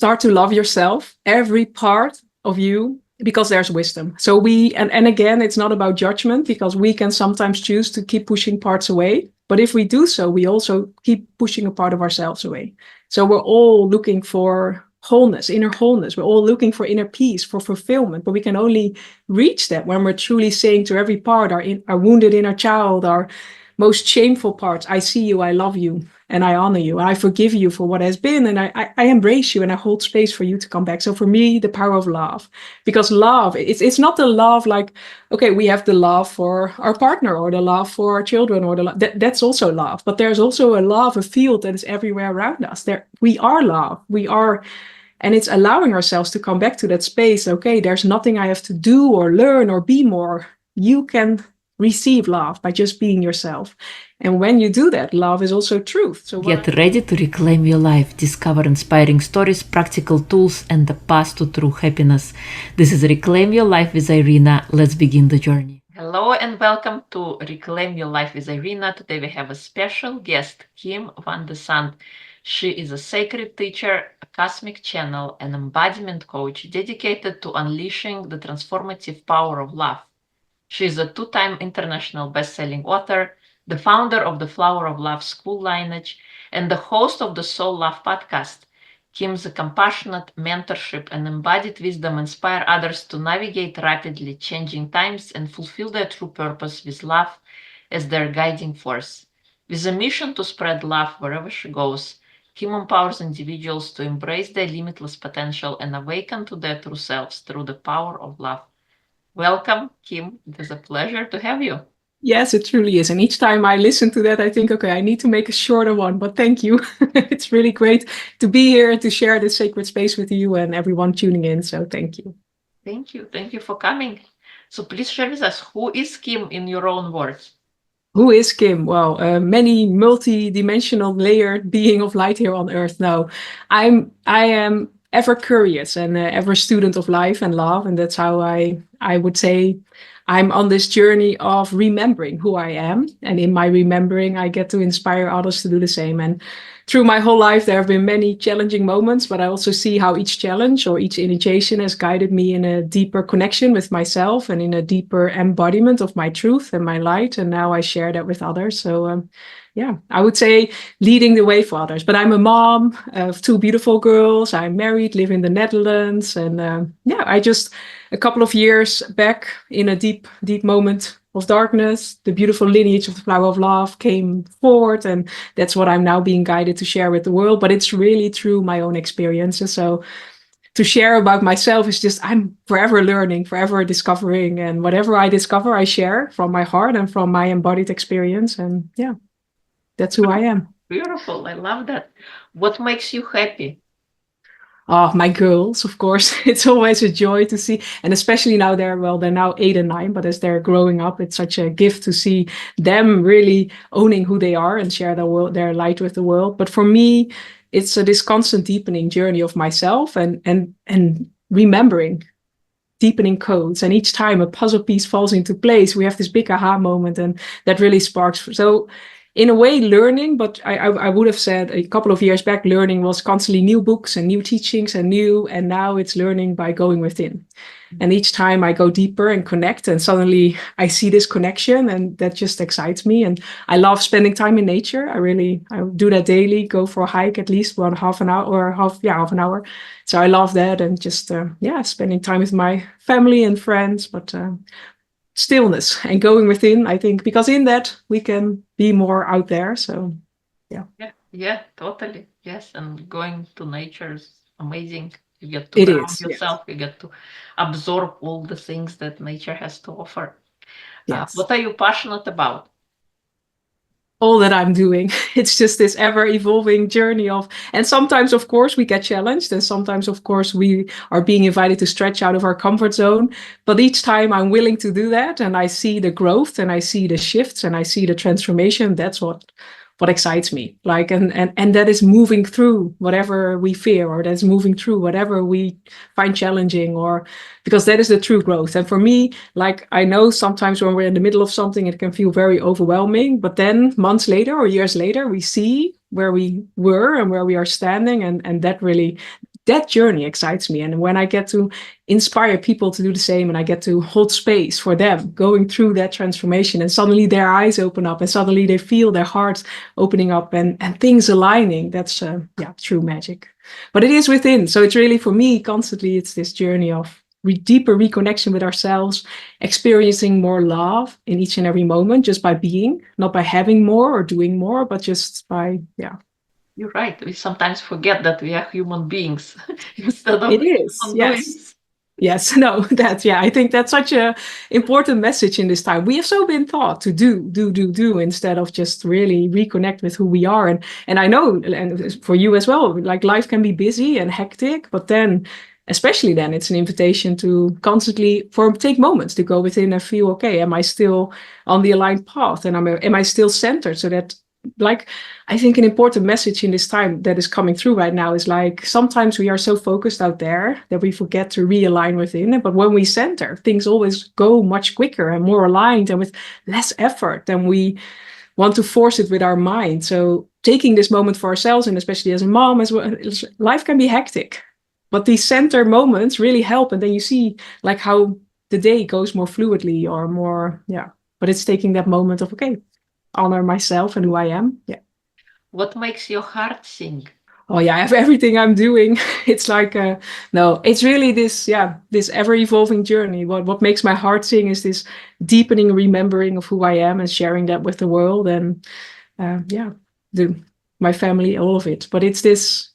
start to love yourself, every part of you, because there's wisdom. So and again, it's not about judgment, because we can sometimes choose to keep pushing parts away. But if we do so, we also keep pushing a part of ourselves away. So we're all looking for wholeness, inner wholeness. We're all looking for inner peace, for fulfillment, but we can only reach that when we're truly saying to every part, our wounded inner child, our most shameful parts, I see you, I love you, and I honor you, and I forgive you for what has been, and I embrace you, and I hold space for you to come back. So for me, the power of love, because love, it's not the love like, okay, we have the love for our partner, or the love for our children, or that's also love, but there's also a love, a field that is everywhere around us. We are love, and it's allowing ourselves to come back to that space. Okay, there's nothing I have to do or learn or be more. You can receive love by just being yourself. And when you do that, love is also truth. So get ready to reclaim your life, discover inspiring stories, practical tools, and the path to true happiness. This is Reclaim Your Life with Irina. Let's begin the journey. Hello and welcome to Reclaim Your Life with Irina. Today we have a special guest, Kim van de Sande. She is a sacred teacher, a cosmic channel, and embodiment coach dedicated to unleashing the transformative power of love. She is a two-time international best-selling author, the founder of the Flower of Love School Lineage, and the host of the Soul Love podcast. Kim's compassionate mentorship and embodied wisdom inspire others to navigate rapidly changing times and fulfill their true purpose with love as their guiding force. With a mission to spread love wherever she goes, Kim empowers individuals to embrace their limitless potential and awaken to their true selves through the power of love. Welcome, Kim. It is a pleasure to have you. Yes, it truly is. And each time I listen to that, I think, okay, I need to make a shorter one, but thank you. It's really great to be here and to share this sacred space with you and everyone tuning in. So thank you. Thank you. Thank you for coming. So please share with us, who is Kim in your own words? Who is Kim? Well, many multi-dimensional layered being of light here on earth. No, I am ever curious and ever student of life and love. And that's how I would say I'm on this journey of remembering who I am. And in my remembering, I get to inspire others to do the same. And through my whole life, there have been many challenging moments, but I also see how each challenge or each initiation has guided me in a deeper connection with myself and in a deeper embodiment of my truth and my light. And now I share that with others. So, yeah, I would say leading the way for others. But I'm a mom of two beautiful girls. I'm married, live in the Netherlands. And yeah, I just, a couple of years back in a deep, deep moment of darkness, the beautiful lineage of the Flower of Love came forward. And that's what I'm now being guided to share with the world. But it's really through my own experiences. So to share about myself is just, I'm forever learning, forever discovering. And whatever I discover, I share from my heart and from my embodied experience. And yeah, that's who I am. Beautiful. I love that. What makes you happy? Oh, my girls, of course. It's always a joy to see. And especially now they're now 8 and 9, but as they're growing up, it's such a gift to see them really owning who they are and share their light with the world. But for me, it's this constant deepening journey of myself and remembering, deepening codes. And each time a puzzle piece falls into place, we have this big aha moment, and that really sparks. So in a way, learning, but I would have said a couple of years back, learning was constantly new books and new teachings and now it's learning by going within. And each time I go deeper and connect, and suddenly I see this connection, and that just excites me. And I love spending time in nature. I do that daily, go for a hike at least half an hour. So I love that, and just spending time with my family and friends, but stillness and going within, I think, because in that we can be more out there. So yeah, totally. Yes, and going to nature is amazing. You get to ground yourself. Yes. You get to absorb all the things that nature has to offer. Yes. What are you passionate about? All that I'm doing. It's just this ever evolving journey and sometimes, of course, we get challenged, and sometimes, of course, we are being invited to stretch out of our comfort zone. But each time I'm willing to do that, and I see the growth, and I see the shifts, and I see the transformation. That's what excites me. And that is moving through whatever we fear, or that's moving through whatever we find challenging, or because that is the true growth. And for me, I know sometimes when we're in the middle of something, it can feel very overwhelming, but then months later or years later, we see where we were and where we are standing. And that really, that journey excites me. And when I get to inspire people to do the same, and I get to hold space for them going through that transformation, and suddenly their eyes open up, and suddenly they feel their hearts opening up, and things aligning, that's true magic. But it is within. So it's really, for me, constantly, it's this journey of deeper reconnection with ourselves, experiencing more love in each and every moment, just by being, not by having more or doing more, but just by, You're right. We sometimes forget that we are human beings instead of It is, human yes. doings. Yes, no, I think that's such a important message in this time. We have so been taught to do instead of just really reconnect with who we are. And I know, and for you as well, like life can be busy and hectic, but then, especially then, it's an invitation to constantly take moments to go within and feel, okay, am I still on the aligned path? And am I still centered? So that, like, I think an important message in this time that is coming through right now is, like, sometimes we are so focused out there that we forget to realign within it. But when we center, things always go much quicker and more aligned and with less effort than we want to force it with our mind. So taking this moment for ourselves, and especially as a mom as well, life can be hectic, but these center moments really help. And then you see, like, how the day goes more fluidly or more, but it's taking that moment of, okay, honor myself and who I am. Yeah. What makes your heart sing? Oh yeah, everything I'm doing, it's like, no, it's really this ever evolving journey. What makes my heart sing is this deepening remembering of who I am and sharing that with the world, and my family, all of it. But it's this,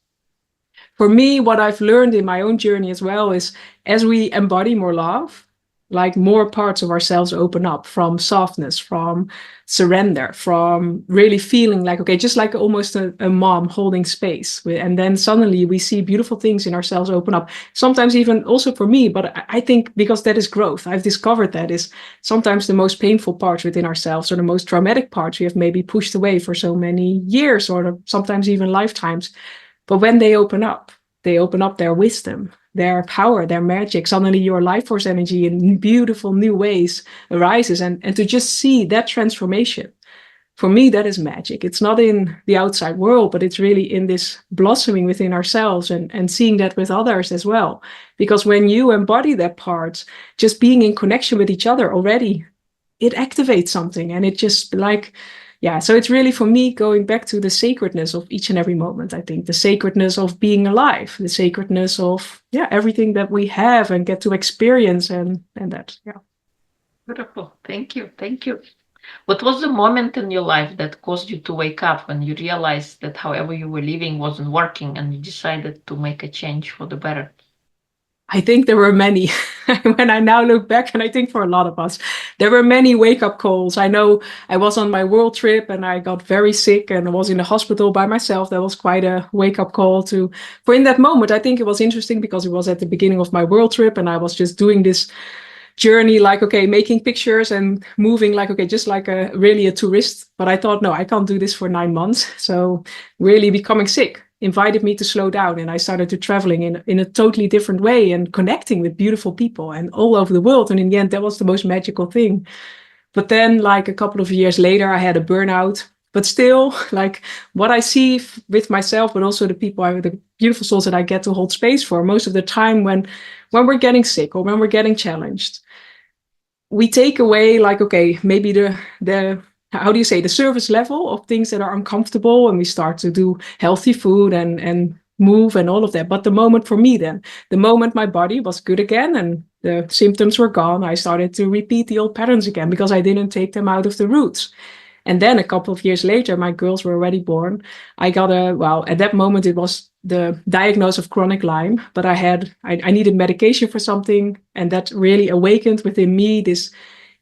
for me, what I've learned in my own journey as well is, as we embody more love, like, more parts of ourselves open up, from softness, from surrender, from really feeling like, okay, just like almost a mom holding space. And then suddenly we see beautiful things in ourselves open up. Sometimes even also for me, but I think because that is growth. I've discovered that is sometimes the most painful parts within ourselves, or the most traumatic parts we have maybe pushed away for so many years, or sometimes even lifetimes. But when they open up their wisdom, their power, their magic. Suddenly your life force energy in beautiful new ways arises. And to just see that transformation, for me, that is magic. It's not in the outside world, but it's really in this blossoming within ourselves, and seeing that with others as well. Because when you embody that part, just being in connection with each other already, it activates something. And it just, like, so it's really, for me, going back to the sacredness of each and every moment. I think the sacredness of being alive, the sacredness of everything that we have and get to experience, and that. Beautiful. Thank you. What was the moment in your life that caused you to wake up when you realized that however you were living wasn't working, and you decided to make a change for the better? I think there were many. When I now look back, and I think for a lot of us, there were many wake-up calls. I know I was on my world trip and I got very sick and I was in the hospital by myself. That was quite a wake-up call for in that moment. I think it was interesting because it was at the beginning of my world trip and I was just doing this journey, like, okay, making pictures and moving, like, okay, just like really a tourist. But I thought, no, I can't do this for 9 months. So really becoming sick invited me to slow down, and I started to traveling in a totally different way and connecting with beautiful people and all over the world. And in the end, that was the most magical thing. But then, like, a couple of years later, I had a burnout. But still, like, what I see with myself, but also the people, the beautiful souls that I get to hold space for, most of the time when we're getting sick or when we're getting challenged, we take away, like, okay, maybe the how do you say, the service level of things that are uncomfortable, and we start to do healthy food and move and all of that. But the moment for me, then, the moment my body was good again and the symptoms were gone, I started to repeat the old patterns again because I didn't take them out of the roots. And then a couple of years later, my girls were already born. I got at that moment, it was the diagnosis of chronic Lyme, but I needed medication for something. And that really awakened within me this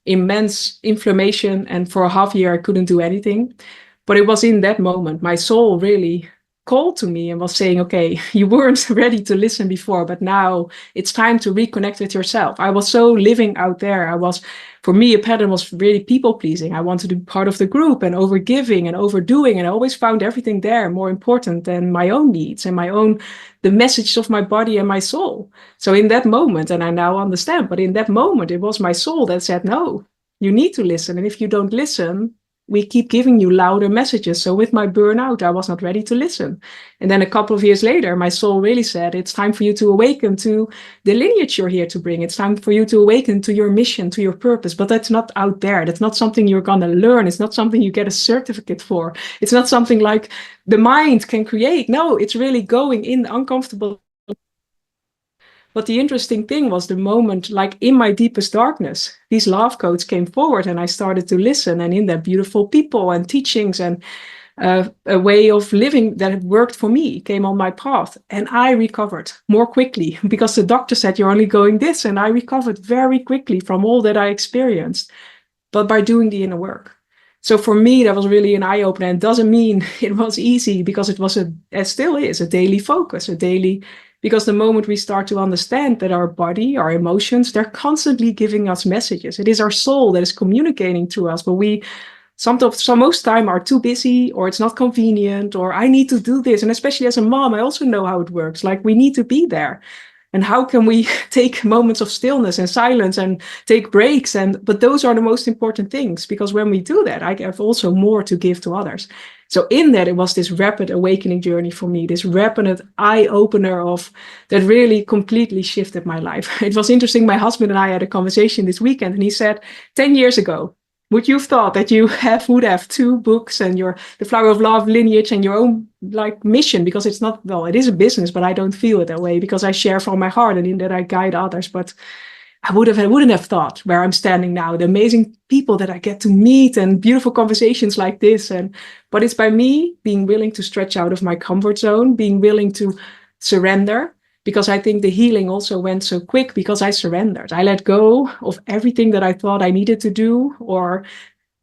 immense inflammation. And for a half year, I couldn't do anything. But it was in that moment, my soul really called to me and was saying, okay, you weren't ready to listen before, but now it's time to reconnect with yourself. I was so living out there. For me, a pattern was really people pleasing. I wanted to be part of the group and overgiving and overdoing. And I always found everything there more important than my own needs and the message of my body and my soul. So in that moment, and I now understand, but in that moment, it was my soul that said, no, you need to listen. And if you don't listen, we keep giving you louder messages. So with my burnout, I was not ready to listen. And then a couple of years later, my soul really said, it's time for you to awaken to the lineage you're here to bring. It's time for you to awaken to your mission, to your purpose. But that's not out there. That's not something you're going to learn. It's not something you get a certificate for. It's not something like the mind can create. No, it's really going in the uncomfortable. But the interesting thing was the moment, like in my deepest darkness, these love codes came forward and I started to listen. And in that, beautiful people and teachings and a way of living that had worked for me came on my path. And I recovered more quickly because the doctor said, you're only going this. And I recovered very quickly from all that I experienced, but by doing the inner work. So for me, that was really an eye-opener. And it doesn't mean it was easy, because it was it still is a daily focus, because the moment we start to understand that our body, our emotions, they're constantly giving us messages. It is our soul that is communicating to us, but we most time are too busy, or it's not convenient, or I need to do this. And especially as a mom, I also know how it works. Like, we need to be there. And how can we take moments of stillness and silence and take breaks? But those are the most important things, because when we do that, I have also more to give to others. So in that, it was this rapid awakening journey for me, this rapid eye-opener that really completely shifted my life. It was interesting. My husband and I had a conversation this weekend, and he said, 10 years ago, would you have thought that you would have 2 books and the Flower of Love, Lineage, and your own mission? Because it's not, well, it is a business, but I don't feel it that way, because I share from my heart, and in that I guide others. But I wouldn't have thought where I'm standing now, the amazing people that I get to meet and beautiful conversations like this. But it's by me being willing to stretch out of my comfort zone, being willing to surrender, because I think the healing also went so quick because I surrendered. I let go of everything that I thought I needed to do, or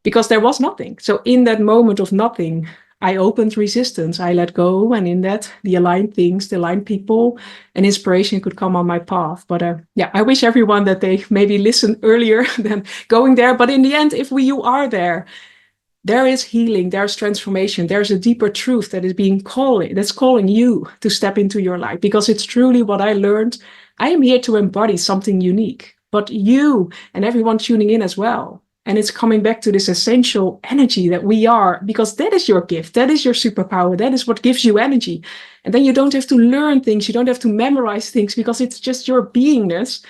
because there was nothing. So in that moment of nothing, I opened resistance. I let go, and in that, the aligned things, the aligned people, and inspiration could come on my path. But I wish everyone that they maybe listen earlier than going there. But in the end, if you are there, there is healing, there's transformation, there's a deeper truth that is that's calling you to step into your life, because it's truly what I learned. I am here to embody something unique, but you and everyone tuning in as well. And it's coming back to this essential energy that we are, because that is your gift, that is your superpower, that is what gives you energy. And then you don't have to learn things, you don't have to memorize things, because it's just your beingness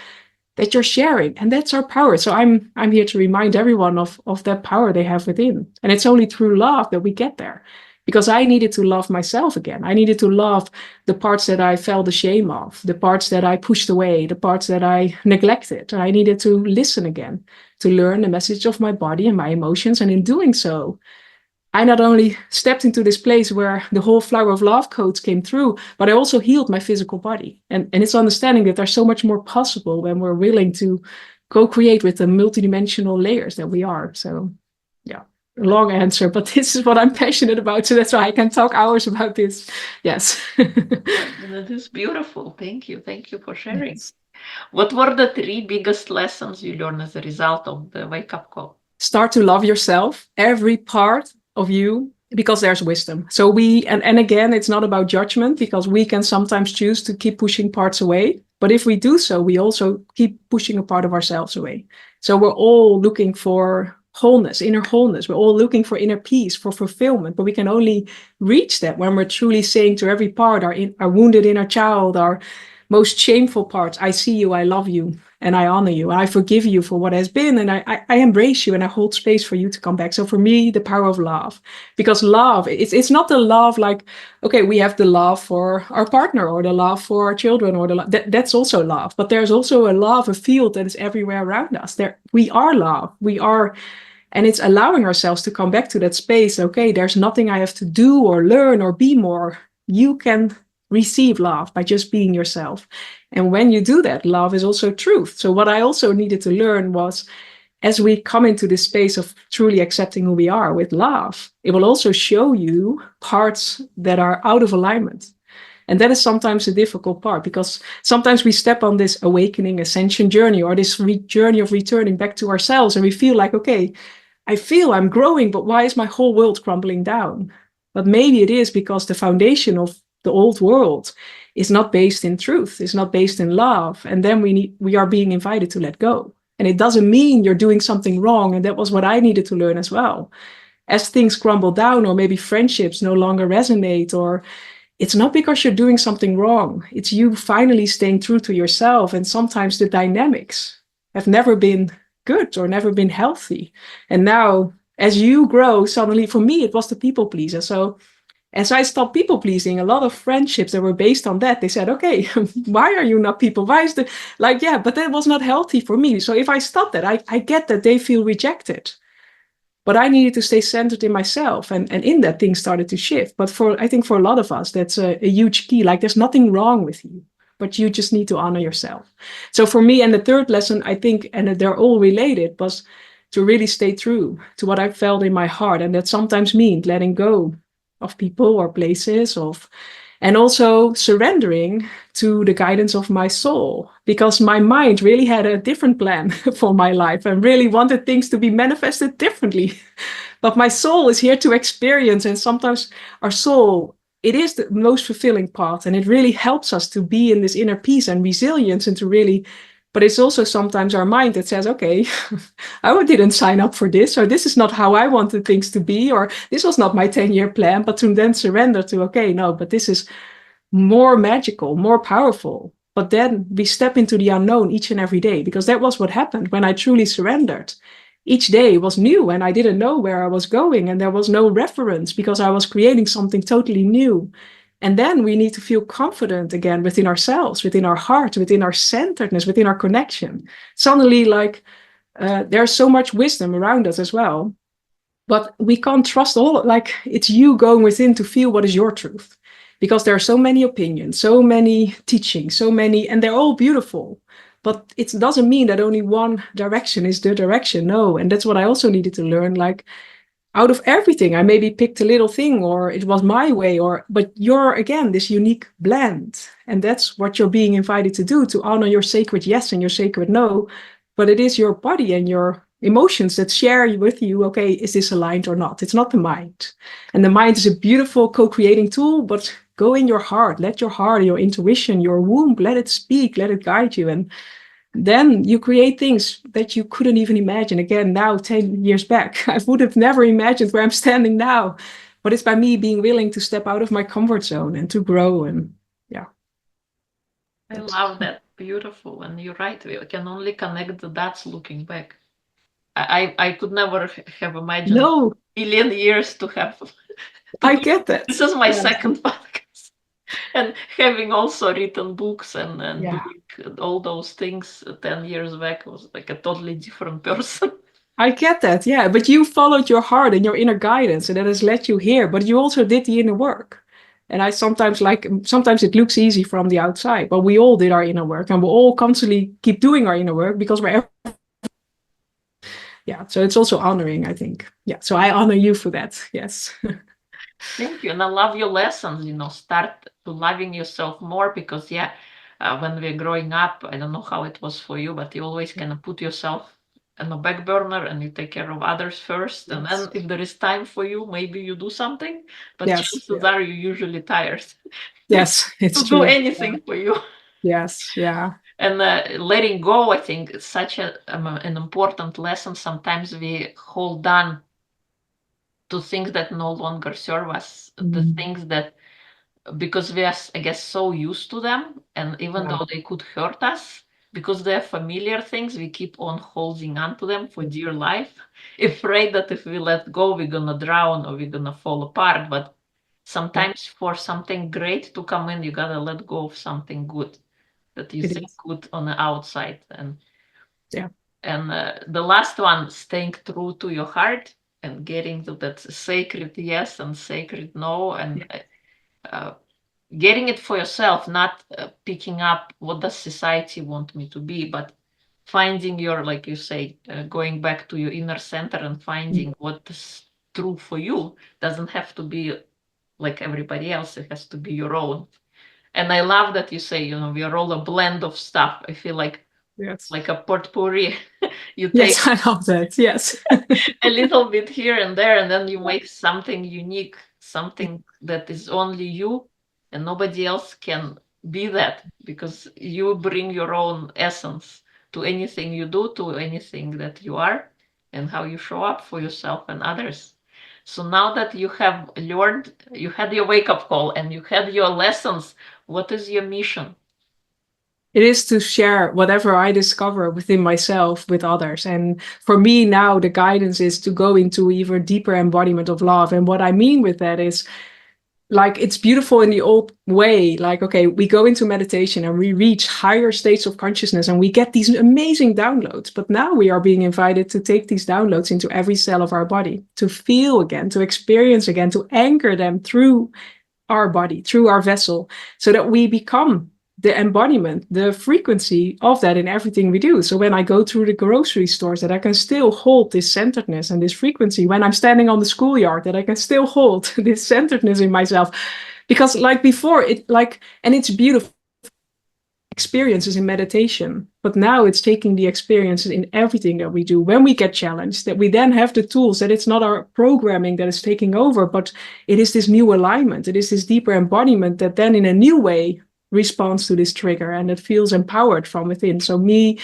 that you're sharing, and that's our power. So I'm here to remind everyone of that power they have within, and it's only through love that we get there. Because I needed to love myself again. I needed to love the parts that I felt ashamed of, the parts that I pushed away, the parts that I neglected. I needed to listen again, to learn the message of my body and my emotions, and in doing so, I not only stepped into this place where the whole Flower of Love codes came through, but I also healed my physical body. And it's understanding that there's so much more possible when we're willing to co-create with the multidimensional layers that we are. So, yeah, a long answer, but this is what I'm passionate about. So that's why I can talk hours about this. Yes. That is beautiful. Thank you. Thank you for sharing. Yes. What were the 3 biggest lessons you learned as a result of the wake-up call? Start to love yourself, every part of you, because there's wisdom. So and again, it's not about judgment, because we can sometimes choose to keep pushing parts away. But if we do so, we also keep pushing a part of ourselves away. So we're all looking for wholeness, inner wholeness. We're all looking for inner peace, for fulfillment. But we can only reach that when we're truly saying to every part, our wounded inner child, our most shameful parts, I see you, I love you, and I honor you, and I forgive you for what has been, and I embrace you, and I hold space for you to come back. So for me, the power of love, because love, it's not the love like, okay, we have the love for our partner, or the love for our children, or that's also love, but there's also a love, a field that is everywhere around us. We are love, and it's allowing ourselves to come back to that space. Okay, there's nothing I have to do or learn or be more. You can receive love by just being yourself. And when you do that, love is also truth. So what I also needed to learn was, as we come into this space of truly accepting who we are with love, it will also show you parts that are out of alignment. And that is sometimes a difficult part, because sometimes we step on this awakening ascension journey, or this journey of returning back to ourselves, and we feel like, okay, I feel I'm growing, but why is my whole world crumbling down? But maybe it is because the foundation of the old world is not based in truth, is not based in love. And then we are being invited to let go. And it doesn't mean you're doing something wrong. And that was what I needed to learn as well. as things crumble down, or maybe friendships no longer resonate, or it's not because you're doing something wrong. It's you finally staying true to yourself. And sometimes the dynamics have never been good or never been healthy. And now, as you grow, suddenly for me, it was the people pleaser. So as I stopped people pleasing, a lot of friendships that were based on that, they said, okay, why are you not people? Why is the like, yeah, but that was not healthy for me. So if I stop that, I get that they feel rejected. But I needed to stay centered in myself. And in that, things started to shift. But I think for a lot of us, that's a huge key. Like, there's nothing wrong with you, but you just need to honor yourself. So for me, and the third lesson, I think, and they're all related, was to really stay true to what I felt in my heart. And that sometimes means letting go of people or places, and also surrendering to the guidance of my soul, because my mind really had a different plan for my life and really wanted things to be manifested differently. But my soul is here to experience, and sometimes our soul, it is the most fulfilling part, and it really helps us to be in this inner peace and resilience, and to really, but it's also sometimes our mind that says, okay, I didn't sign up for this, or this is not how I wanted things to be, or this was not my 10-year plan. But to then surrender to, okay, no, but this is more magical, more powerful. But then we step into the unknown each and every day, because that was what happened when I truly surrendered. Each day was new, and I didn't know where I was going, and there was no reference because I was creating something totally new. And then we need to feel confident again within ourselves, within our heart, within our centeredness, within our connection. Suddenly, like, there's so much wisdom around us as well. But we can't trust all, like, it's you going within to feel what is your truth. Because there are so many opinions, so many teachings, so many, and they're all beautiful. But it doesn't mean that only one direction is the direction. No. And that's what I also needed to learn. Like, out of everything, I maybe picked a little thing, or it was my way, but you're again this unique blend. And that's what you're being invited to do, to honor your sacred yes and your sacred no. But it is your body and your emotions that share with you, okay, is this aligned or not? It's not the mind. And the mind is a beautiful co-creating tool, but go in your heart, let your heart, your intuition, your womb, let it speak, let it guide you. And then you create things that you couldn't even imagine. Again, now 10 years back, I would have never imagined where I'm standing now. But it's by me being willing to step out of my comfort zone and to grow. And yeah. I love that. Beautiful. And you're right. We can only connect the dots looking back. I could never have imagined No, billion years to have to I do. get that. This is my Yeah. second podcast. And having also written books and Yeah. doing all those things 10 years back, was like a totally different person. I get that. Yeah. But you followed your heart and your inner guidance, and that has led you here. But you also did the inner work. And I sometimes sometimes it looks easy from the outside, but we all did our inner work, and we'll all constantly keep doing our inner work because we're, yeah. So it's also honoring, I think. Yeah. So I honor you for that. Yes. Thank you. And I love your lessons, start to loving yourself more because, when we're growing up, I don't know how it was for you, but you always kind of put yourself on the back burner and you take care of others first. And Yes. then if there is time for you, maybe you do something, but Yes. chances are you're usually tired Yes. It's to do true. anything for you. Yes. Yeah. And letting go, I think, is such an important lesson. Sometimes we hold on to things that no longer serve us, the things that, because we are, I guess, so used to them, and even Yeah. though they could hurt us, because they're familiar things, we keep on holding on to them for dear life, afraid that if we let go, we're gonna drown or we're gonna fall apart. But Yeah. sometimes for something great to come in, you gotta let go of something good that you It think is. good on the outside. Yeah. And the last one, staying true to your heart and getting to that sacred yes and sacred no, and uh, getting it for yourself, not picking up what does society want me to be, but finding your, like you say, going back to your inner center and finding what is true for you. Doesn't have to be like everybody else, it has to be your own. And I love that you say, we are all a blend of stuff. I feel Yes. like a potpourri. You take Yes. I love that. Yes. a little bit here and there, and then you make something unique, something that is only you, and nobody else can be that because you bring your own essence to anything you do, to anything that you are, and how you show up for yourself and others. So now that you have learned, you had your wake-up call and you had your lessons, what is your mission? It is to share whatever I discover within myself with others. And for me now, the guidance is to go into even deeper embodiment of love. And what I mean with that is, like, it's beautiful in the old way. Like, okay, we go into meditation and we reach higher states of consciousness and we get these amazing downloads. But now we are being invited to take these downloads into every cell of our body, to feel again, to experience again, to anchor them through our body, through our vessel, so that we become the embodiment, the frequency of that in everything we do. So when I go through the grocery stores, that I can still hold this centeredness and this frequency. When I'm standing on the schoolyard, that I can still hold this centeredness in myself. Because like before, and it's beautiful experiences in meditation, but now it's taking the experiences in everything that we do. When we get challenged, that we then have the tools, that it's not our programming that is taking over, but it is this new alignment, it is this deeper embodiment that then in a new way responds to this trigger, and it feels empowered from within. So me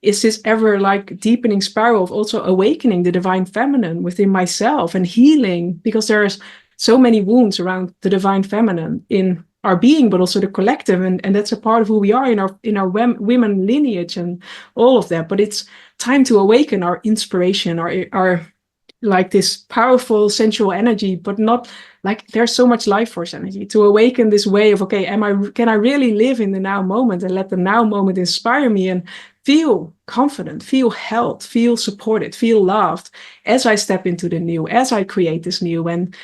is this ever like deepening spiral of also awakening the divine feminine within myself and healing, because there's so many wounds around the divine feminine in our being, but also the collective, and that's a part of who we are in our women lineage and all of that. But it's time to awaken our inspiration, our like this powerful sensual energy, but not like there's so much life force energy, to awaken this way of, okay, can I really live in the now moment and let the now moment inspire me and feel confident, feel held, feel supported, feel loved as I step into the new, as I create this new. And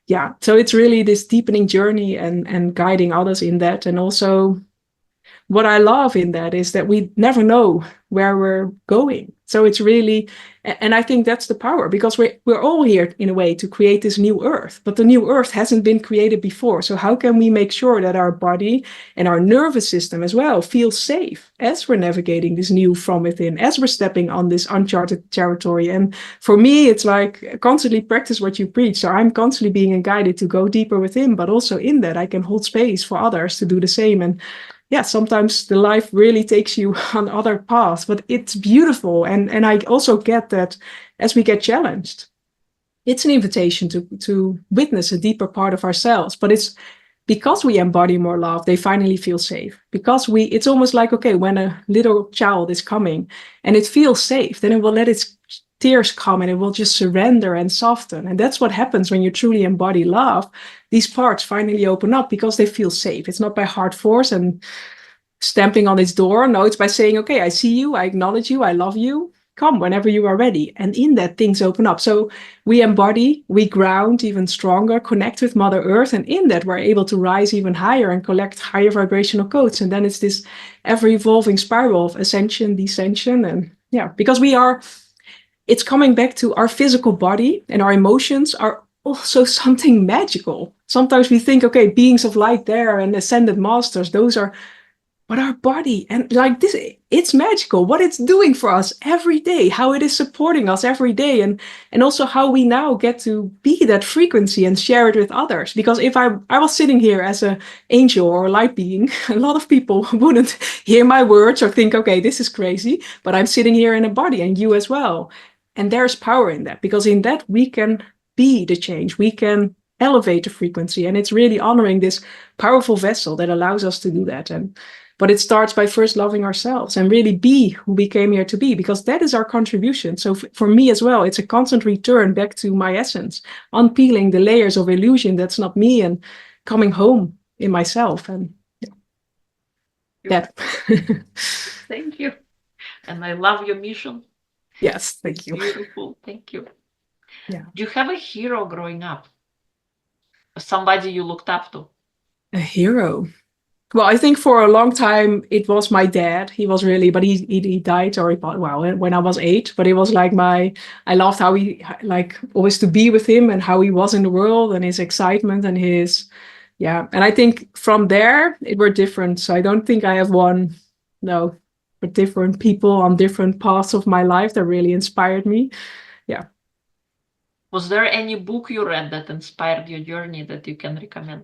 yeah, so it's really this deepening journey and guiding others in that. And also what I love in that is that we never know where we're going. So it's really, and I think that's the power, because we're all here in a way to create this new earth, but the new earth hasn't been created before. So how can we make sure that our body and our nervous system as well feel safe as we're navigating this new from within, as we're stepping on this uncharted territory? And for me, it's like constantly practice what you preach. So I'm constantly being guided to go deeper within, but also in that I can hold space for others to do the same. And yeah, sometimes the life really takes you on other paths, but it's beautiful. And I also get that as we get challenged, it's an invitation to witness a deeper part of ourselves. But it's because we embody more love, they finally feel safe. Because it's almost like, okay, when a little child is coming and it feels safe, then it will let its tears come and it will just surrender and soften. And that's what happens when you truly embody love. These parts finally open up because they feel safe. It's not by hard force and stamping on its door. No, it's by saying, okay, I see you, I acknowledge you, I love you. Come whenever you are ready. And in that, things open up. So we embody, we ground even stronger, connect with Mother Earth. And in that, we're able to rise even higher and collect higher vibrational codes. And then it's this ever evolving spiral of ascension, descension. And yeah, because it's coming back to our physical body, and our emotions are also something magical. Sometimes we think, okay, beings of light there and ascended masters, those are, but our body, and like this, it's magical what it's doing for us every day, how it is supporting us every day, and also how we now get to be that frequency and share it with others. Because if I was sitting here as an angel or a light being, a lot of people wouldn't hear my words or think, okay, this is crazy, but I'm sitting here in a body, and you as well. And there's power in that, because in that we can be the change, we can elevate the frequency, and it's really honoring this powerful vessel that allows us to do that. But it starts by first loving ourselves and really be who we came here to be, because that is our contribution. So for me as well, it's a constant return back to my essence, unpeeling the layers of illusion that's not me, and coming home in myself. And yeah, that. Thank you. And I love your mission. Yes, thank you. Beautiful. Thank you. Yeah. Do you have a hero growing up? Somebody you looked up to? A hero? Well, I think for a long time it was my dad. He was really, but he died, or when I was 8. But it was like I loved how he, like, always to be with him and how he was in the world and his excitement and his, yeah. And I think from there it were different. So I don't think I have one, no, but different people on different paths of my life that really inspired me. Yeah. Was there any book you read that inspired your journey that you can recommend?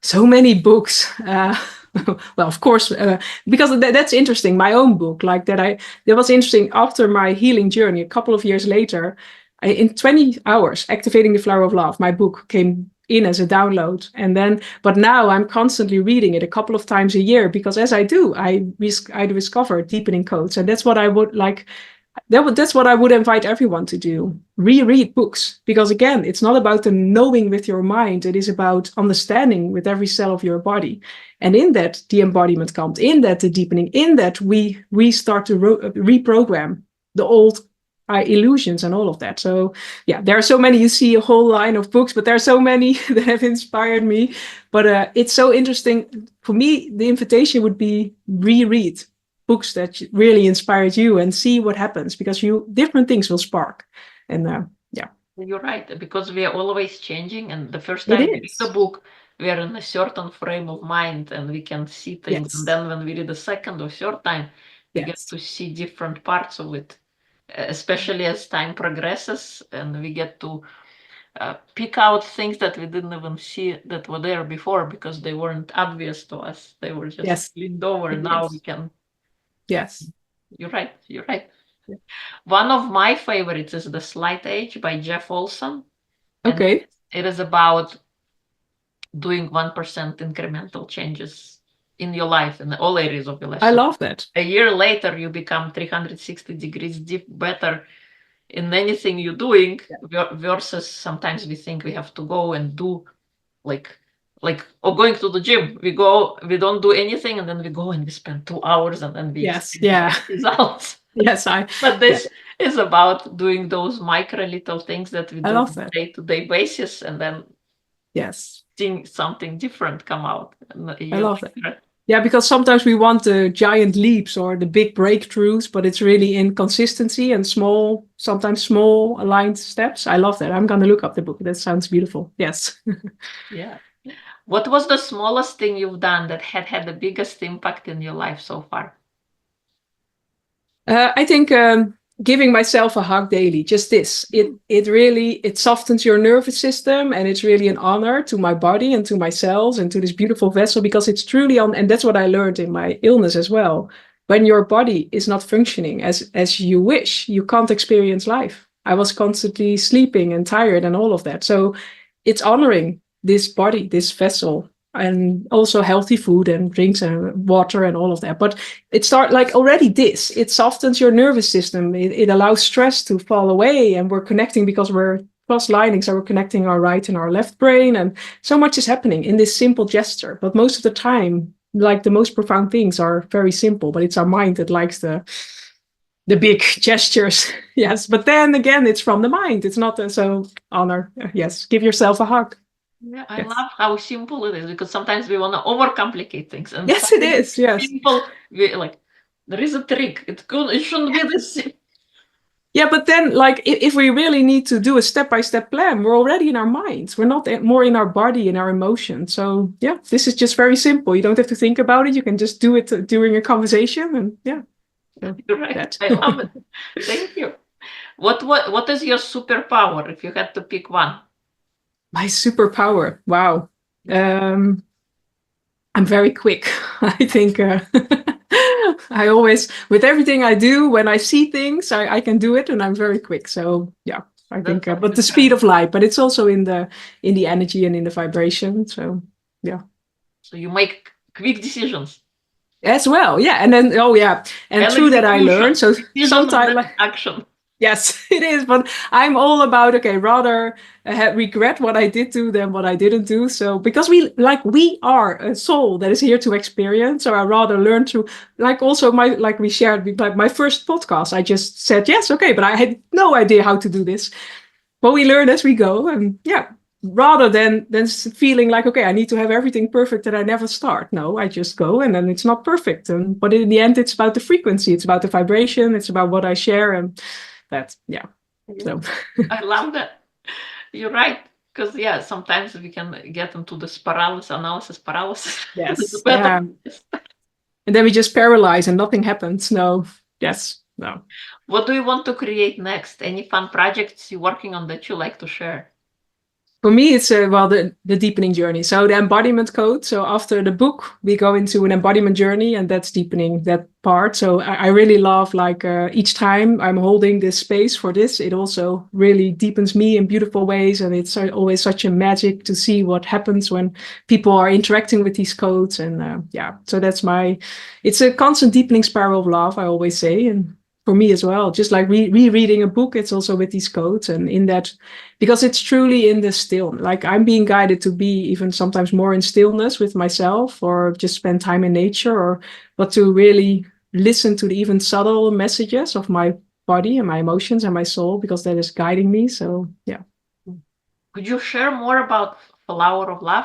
So many books. Well, of course, because that's interesting. My own book, like that was interesting. After my healing journey, a couple of years later, in 20 hours, Activating the Flower of Love, my book came in as a download. And then, but now I'm constantly reading it a couple of times a year, because as I do, I discover deepening codes. And that's what I would like. That's what I would invite everyone to do. Reread books, because again, it's not about the knowing with your mind. It is about understanding with every cell of your body. And in that, the embodiment comes. In that, the deepening. In that, we start to reprogram the old illusions and all of that. So yeah, there are so many. You see a whole line of books, but there are so many that have inspired me. But it's so interesting for me. The invitation would be reread books that really inspired you and see what happens, because different things will spark. And yeah, you're right, because we are always changing, and the first time we read the book, we are in a certain frame of mind and we can see things. And then when we read the second or third time, we get to see different parts of it, especially as time progresses, and we get to pick out things that we didn't even see that were there before, because they weren't obvious to us. They were just leaned over. Now we can. Yes. You're right. Yeah. One of my favorites is The Slight Age by Jeff Olson. Okay. And it is about doing 1% incremental changes in your life, in all areas of your life. I love that. A year later, you become 360 degrees deep better in anything you're doing, versus sometimes we think we have to go and do like going to the gym. We don't do anything, and then we go and we spend 2 hours, and then we get results. But this is about doing those micro little things that we do on a day-to-day basis, and then seeing something different come out. I love that. Yeah, because sometimes we want the giant leaps or the big breakthroughs, but it's really in consistency and sometimes small aligned steps. I love that. I'm going to look up the book. That sounds beautiful. Yes. Yeah. What was the smallest thing you've done that had the biggest impact in your life so far? I think giving myself a hug daily, just this. It softens your nervous system, and it's really an honor to my body and to my cells and to this beautiful vessel, because it's truly and that's what I learned in my illness as well. When your body is not functioning as you wish, you can't experience life. I was constantly sleeping and tired and all of that. So it's honoring this body, this vessel, and also healthy food and drinks and water and all of that. But it softens your nervous system. It allows stress to fall away, and we're connecting because we're cross lining. So we're connecting our right and our left brain, and so much is happening in this simple gesture. But most of the time, like the most profound things are very simple, but it's our mind that likes the big gestures. Yes. But then again, it's from the mind. It's not so honor. Yes. Give yourself a hug. Yeah, I love how simple it is, because sometimes we want to overcomplicate things. And yes, it is. Yes. Simple, there is a trick. It shouldn't be this simple. Yeah, but then if we really need to do a step-by-step plan, we're already in our minds. We're not more in our body, in our emotions. So yeah, this is just very simple. You don't have to think about it. You can just do it during a conversation, and yeah. You're right. I love it. Thank you. What is your superpower if you had to pick one? My superpower. Wow. I'm very quick. I think I always, with everything I do, when I see things, I can do it, and I'm very quick. So yeah, I think, but the speed of light, but it's also in the energy and in the vibration. So yeah. So you make quick decisions. As well, yeah. And then, and through that I learned. So sometimes action. Yes, it is. But I'm all about, rather regret what I did do than what I didn't do. So because we are a soul that is here to experience. So I rather learn to, also we shared, my first podcast, I just said, yes, okay, but I had no idea how to do this. But we learn as we go. And yeah, rather than feeling okay, I need to have everything perfect that I never start. No, I just go, and then it's not perfect. But in the end, it's about the frequency. It's about the vibration. It's about what I share. And that's, yeah. So I love that. You're right. Because, sometimes we can get into this analysis paralysis. Yes. Yeah. And then we just paralyze and nothing happens. No. Yes. No. What do you want to create next? Any fun projects you're working on that you like to share? For me, it's the deepening journey. So the embodiment code. So after the book, we go into an embodiment journey, and that's deepening that part. So I really love like each time I'm holding this space for this, it also really deepens me in beautiful ways, and it's always such a magic to see what happens when people are interacting with these codes. And so it's a constant deepening spiral of love, I always say, and for me as well. Just like rereading a book, it's also with these codes, and in that, because it's truly in the still, like I'm being guided to be even sometimes more in stillness with myself, or just spend time in nature, or but to really listen to the even subtle messages of my body and my emotions and my soul, because that is guiding me. So yeah. Could you share more about Flower of Love?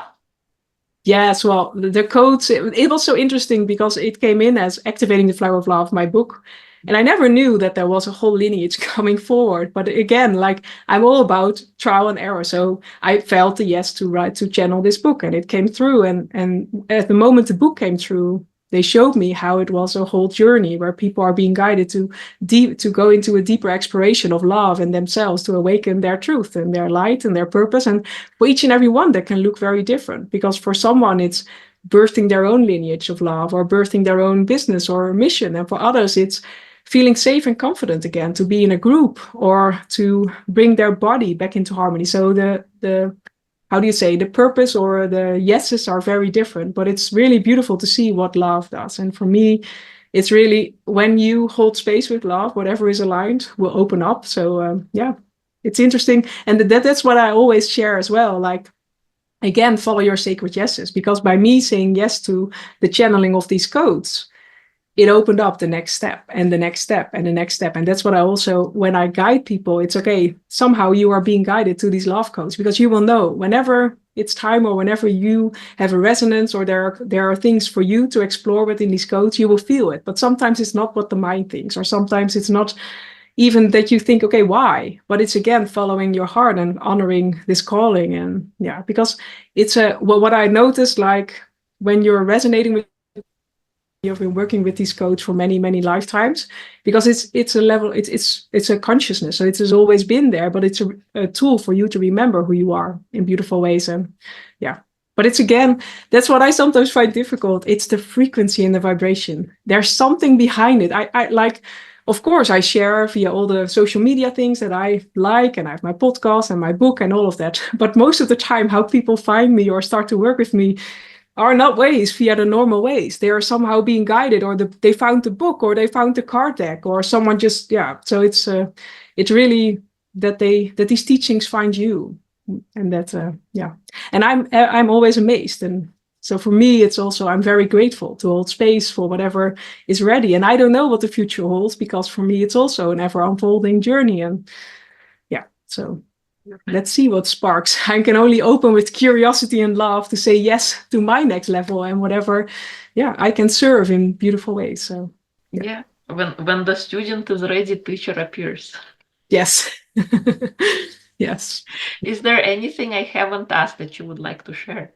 Yes, well, the codes, it was so interesting because it came in as Activating the Flower of Love, my book. And I never knew that there was a whole lineage coming forward. But again, like I'm all about trial and error. So I felt a yes to channel this book, and it came through. And at the moment the book came through, they showed me how it was a whole journey where people are being guided to go into a deeper exploration of love and themselves, to awaken their truth and their light and their purpose. And for each and every one, that can look very different, because for someone it's birthing their own lineage of love, or birthing their own business or mission, and for others it's feeling safe and confident again to be in a group, or to bring their body back into harmony. So the how do you say, the purpose or the yeses are very different, but it's really beautiful to see what love does. And for me, it's really when you hold space with love, whatever is aligned will open up. So it's interesting. And that's what I always share as well. Like, again, follow your sacred yeses, because by me saying yes to the channeling of these codes, it opened up the next step and the next step and the next step. And that's what I also, when I guide people, it's okay, somehow you are being guided to these love codes, because you will know whenever it's time, or whenever you have a resonance, or there are things for you to explore within these codes, you will feel it. But sometimes it's not what the mind thinks, or sometimes it's not even that you think, okay, why? But it's again following your heart and honoring this calling. And because it's what I noticed, like when you're resonating with, you've been working with these codes for many, many lifetimes, because it's a level, it's a consciousness. So it has always been there, but it's a tool for you to remember who you are in beautiful ways. And but it's again, that's what I sometimes find difficult. It's the frequency and the vibration. There's something behind it. I like, of course, I share via all the social media things that I like, and I have my podcast and my book and all of that. But most of the time, how people find me or start to work with me are not ways via the normal ways. They are somehow being guided, or they found the book, or they found the card deck, or someone just So it's really that these teachings find you, and that And I'm always amazed, and so for me it's also, I'm very grateful to hold space for whatever is ready, and I don't know what the future holds, because for me it's also an ever unfolding journey, and so let's see what sparks. I can only open with curiosity and love to say yes to my next level, and whatever I can serve in beautiful ways. So when the student is ready, teacher appears. Yes. Yes. Is there anything I haven't asked that you would like to share?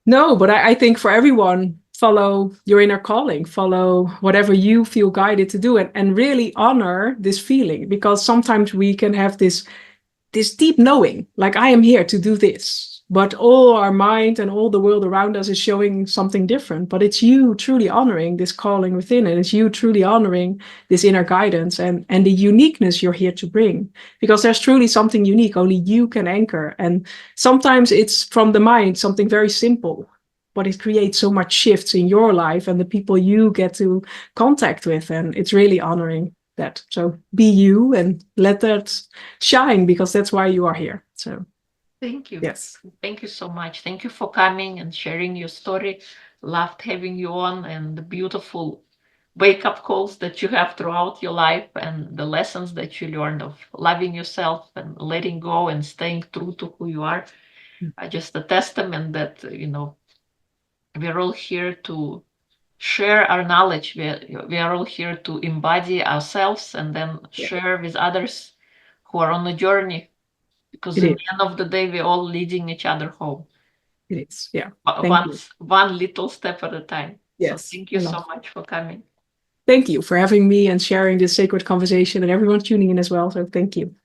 No, but I think for everyone, follow your inner calling, follow whatever you feel guided to do, and really honor this feeling, because sometimes we can have this deep knowing, like I am here to do this, but all our mind and all the world around us is showing something different. But it's you truly honoring this calling within it. It's you truly honoring this inner guidance and the uniqueness you're here to bring, because there's truly something unique only you can anchor. And sometimes it's from the mind, something very simple, but it creates so much shifts in your life and the people you get to contact with. And it's really honoring that. So be you and let that shine, because that's why you are here. So thank you. Yes. Thank you so much. Thank you for coming and sharing your story. Loved having you on, and the beautiful wake-up calls that you have throughout your life, and the lessons that you learned of loving yourself and letting go and staying true to who you are. Just a testament that we're all here to share our knowledge. We are all here to embody ourselves and then share with others who are on the journey, because in the end of the day, we're all leading each other home. It is. Yeah. One little step at a time. Yes. So thank you so much for coming. Thank you for having me and sharing this sacred conversation, and everyone tuning in as well. So thank you.